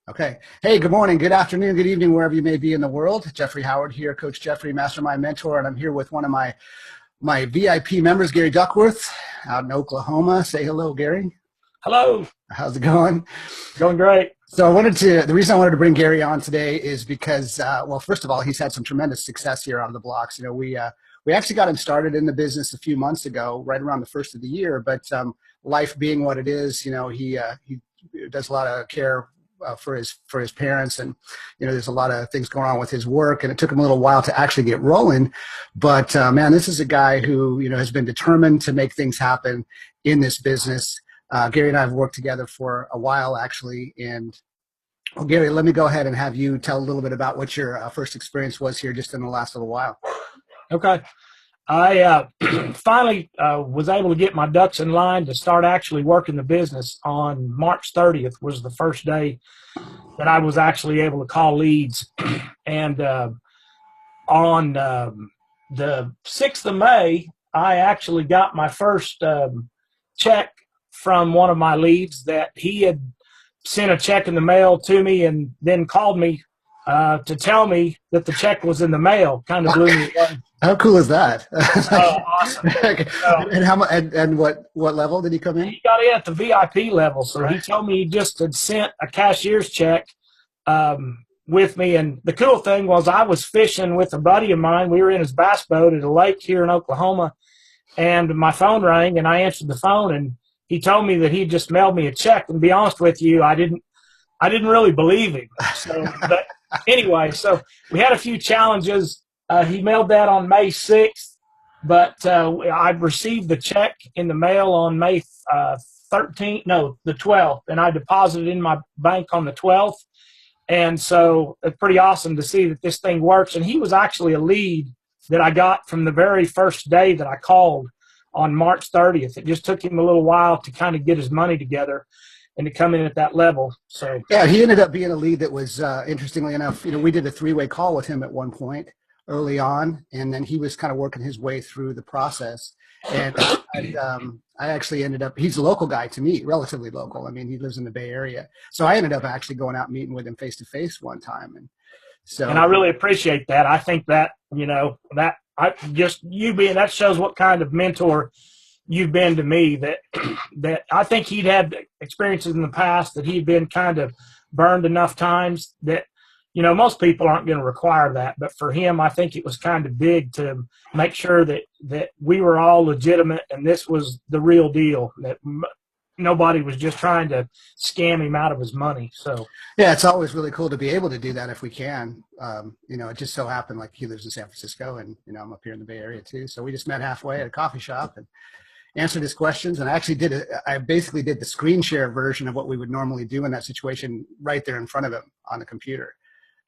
Okay. Hey, good morning, good afternoon, good evening, wherever you may be in the world. Jeffrey Howard here, Coach Jeffrey, Mastermind Mentor, and I'm here with one of my VIP members, Gary Duckworth, out in Oklahoma. Say hello, Gary. Hello. How's it going? Going great. So the reason I wanted to bring Gary on today is because, well, first of all, he's had some tremendous success here out of the blocks. We actually got him started in the business a few months ago, right around the first of the year. But life being what it is, he does a lot of care for his parents, and there's a lot of things going on with his work, and it took him a little while to actually get rolling. But man, this is a guy who has been determined to make things happen in this business. Gary and I have worked together for a while, actually. And well, Gary, let me go ahead and have you tell a little bit about what your first experience was here just in the last little while. Okay. I finally was able to get my ducks in line to start actually working the business on March 30th was the first day that I was actually able to call leads. And on the 6th of May, I actually got my first check from one of my leads that he had sent a check in the mail to me and then called me to tell me that the check was in the mail. Kind of blew me away. How cool is that? Oh, awesome. And what level did he come in? He got in at the VIP level. So Right. he told me he just had sent a cashier's check with me. And the cool thing was I was fishing with a buddy of mine. We were in his bass boat at a lake here in Oklahoma. And my phone rang and I answered the phone, and he told me that he just mailed me a check. And to be honest with you, I didn't really believe him. So, but anyway, so we had a few challenges. He mailed that on May 6th, but I received the check in the mail on May 13th, no, the 12th, and I deposited in my bank on the 12th. And so it's pretty awesome to see that this thing works. And he was actually a lead that I got from the very first day that I called on March 30th. It just took him a little while to kind of get his money together and to come in at that level. So yeah, he ended up being a lead that was, interestingly enough, we did a three-way call with him at one point early on, and then he was kind of working his way through the process. And I actually ended up, he's a local guy to me, relatively local. I mean, he lives in the Bay Area. So I ended up actually going out and meeting with him face to face one time. And I really appreciate that. I think that, that that shows what kind of mentor you've been to me, that I think he'd had experiences in the past that he'd been kind of burned enough times that, most people aren't going to require that. But for him, I think it was kind of big to make sure that we were all legitimate and this was the real deal, that nobody was just trying to scam him out of his money. So yeah, it's always really cool to be able to do that if we can. It just so happened like he lives in San Francisco, and I'm up here in the Bay Area too. So we just met halfway at a coffee shop and answered his questions. And I actually I basically did the screen share version of what we would normally do in that situation right there in front of him on the computer.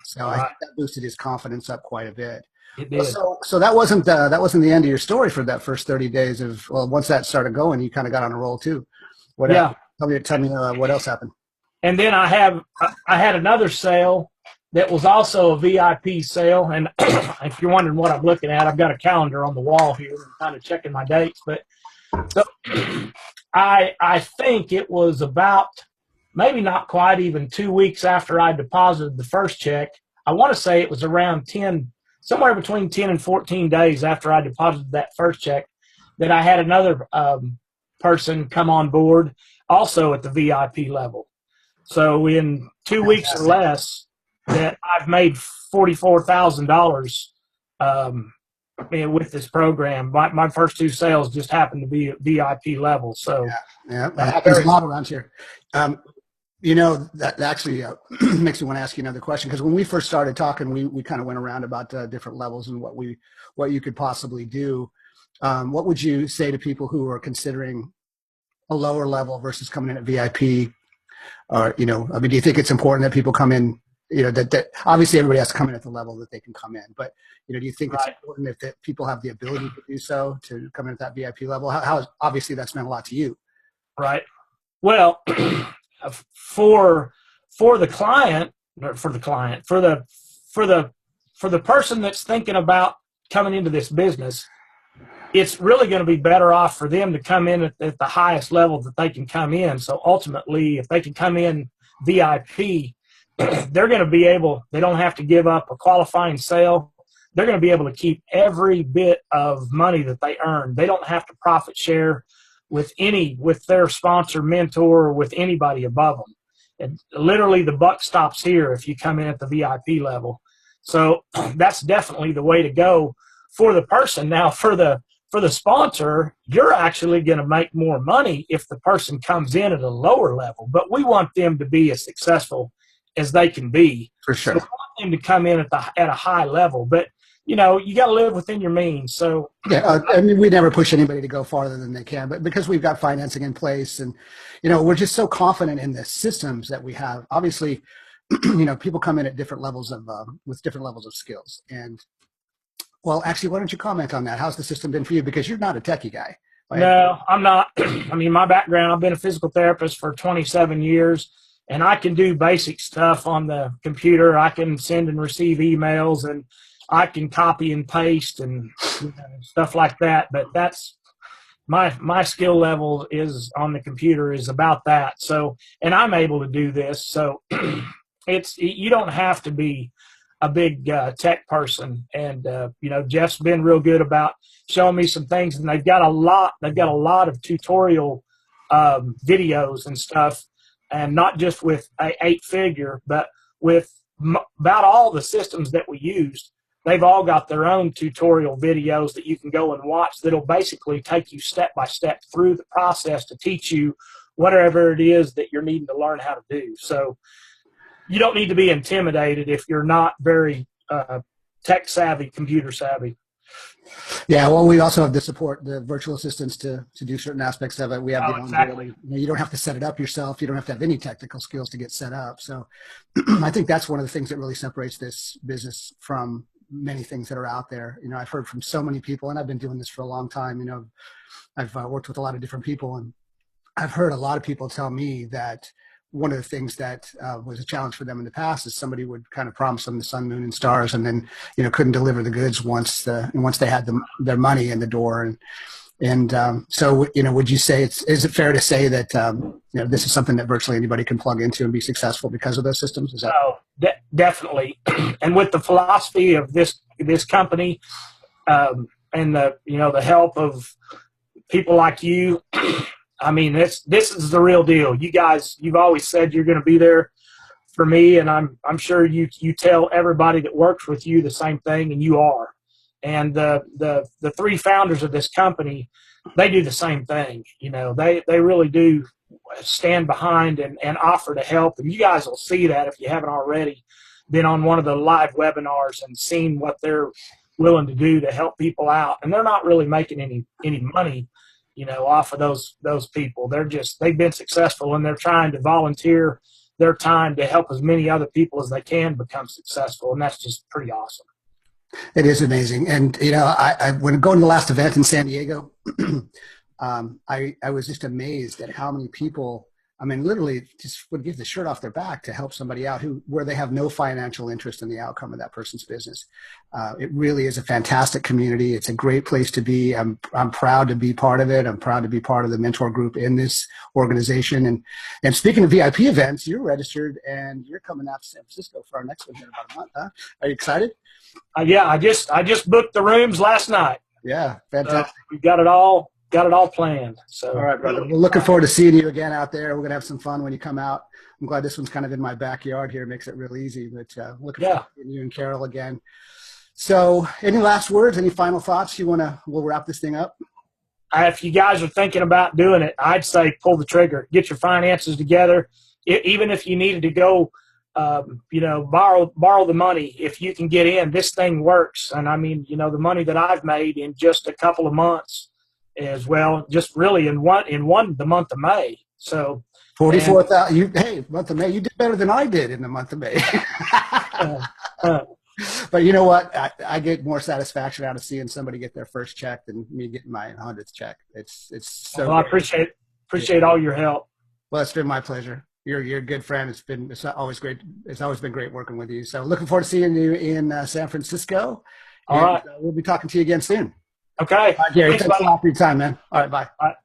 So I think that boosted his confidence up quite a bit. it did. So that wasn't the end of your story for that first 30 days of, well, once that started going, you kind of got on a roll too. What else? Tell me what else happened. And then I had another sale that was also a VIP sale. And if you're wondering what I'm looking at, I've got a calendar on the wall here. I'm kind of checking my dates. But so I think it was about maybe not quite even 2 weeks after I deposited the first check. I want to say it was around somewhere between 10 and 14 days after I deposited that first check, that I had another person come on board also at the VIP level. So in 2 weeks or less, that I've made $44,000 with this program. My first two sales just happened to be at VIP level. So yeah, that happens a lot around here. That actually makes me want to ask you another question, because when we first started talking, we kind of went around about different levels and what you could possibly do. What would you say to people who are considering a lower level versus coming in at VIP? Or, do you think it's important that people come in, that obviously everybody has to come in at the level that they can come in, but, do you think it's important if people have the ability to do so, to come in at that VIP level? How obviously that's meant a lot to you. Right. Well, for the person that's thinking about coming into this business, it's really going to be better off for them to come in at the highest level that they can come in. So ultimately, if they can come in VIP, they're going to be able, they don't have to give up a qualifying sale. They're going to be able to keep every bit of money that they earn. They don't have to profit share with their sponsor, mentor, or with anybody above them. And literally the buck stops here if you come in at the VIP level. So that's definitely the way to go for the person. Now for the sponsor, you're actually going to make more money if the person comes in at a lower level, but we want them to be as successful as they can be. For sure. So we want them to come in at a high level, but you got to live within your means. So yeah, I mean, we never push anybody to go farther than they can, but because we've got financing in place, and we're just so confident in the systems that we have. Obviously, people come in at different levels of with different levels of skills. And well, actually, why don't you comment on that? How's the system been for you? Because you're not a techie guy. No, I'm not. I mean, my background, I've been a physical therapist for 27 years, and I can do basic stuff on the computer. I can send and receive emails, and I can copy and paste and stuff like that. But that's my skill level is on the computer is about that. So, and I'm able to do this. So you don't have to be a big tech person. And, Jeff's been real good about showing me some things, and they've got a lot of tutorial videos and stuff, and not just with a 8-figure, but with about all the systems that we use. They've all got their own tutorial videos that you can go and watch that'll basically take you step by step through the process to teach you whatever it is that you're needing to learn how to do. So you don't need to be intimidated if you're not very tech savvy, computer savvy. Yeah, well, we also have the virtual assistants to do certain aspects of it. We have exactly. You don't have to set it up yourself. You don't have to have any technical skills to get set up. So I think that's one of the things that really separates this business from many things that are out there. I've heard from so many people, and I've been doing this for a long time. I've worked with a lot of different people, and I've heard a lot of people tell me that one of the things that was a challenge for them in the past is somebody would kind of promise them the sun, moon, and stars, and then couldn't deliver the goods once they had their money in the door. So would you say is it fair to say that this is something that virtually anybody can plug into and be successful because of those systems? Is that? Oh, definitely. And with the philosophy of this company, and the help of people like you, I mean, this is the real deal. You guys, you've always said you're going to be there for me, and I'm sure you tell everybody that works with you the same thing, and you are. And the 3 founders of this company, they do the same thing. They really do stand behind and offer to help. And you guys will see that if you haven't already been on one of the live webinars and seen what they're willing to do to help people out. And they're not really making any money, off of those people. They've been successful, and they're trying to volunteer their time to help as many other people as they can become successful. And that's just pretty awesome. It is amazing. And, I when going to the last event in San Diego, I was just amazed at how many people, literally just would give the shirt off their back to help somebody out where they have no financial interest in the outcome of that person's business. It really is a fantastic community. It's a great place to be. I'm proud to be part of it. I'm proud to be part of the mentor group in this organization. And speaking of VIP events, you're registered and you're coming out to San Francisco for our next one here in about a month, huh? Are you excited? Yeah, I just booked the rooms last night. Yeah, fantastic. We got it all planned. So all right, brother. We're looking forward to seeing you again out there. We're gonna have some fun when you come out. I'm glad this one's kind of in my backyard here. It makes it real easy. But looking forward to seeing you and Carol again. So, any last words? Any final thoughts? We'll wrap this thing up. If you guys are thinking about doing it, I'd say pull the trigger. Get your finances together. Even if you needed to go, borrow the money. If you can get in, this thing works. And the money that I've made in just a couple of months as well, just really in the month of May. So 44,000. Month of May, you did better than I did in the month of May. But you know what? I get more satisfaction out of seeing somebody get their first check than me getting my 100th check. It's so. Well, I appreciate all your help. Well, it's been my pleasure. You're a good friend. It's always great. It's always been great working with you. So looking forward to seeing you in San Francisco. All right. We'll be talking to you again soon. Okay. All right, Gary, thanks a lot for your time, man. All right, bye. All right.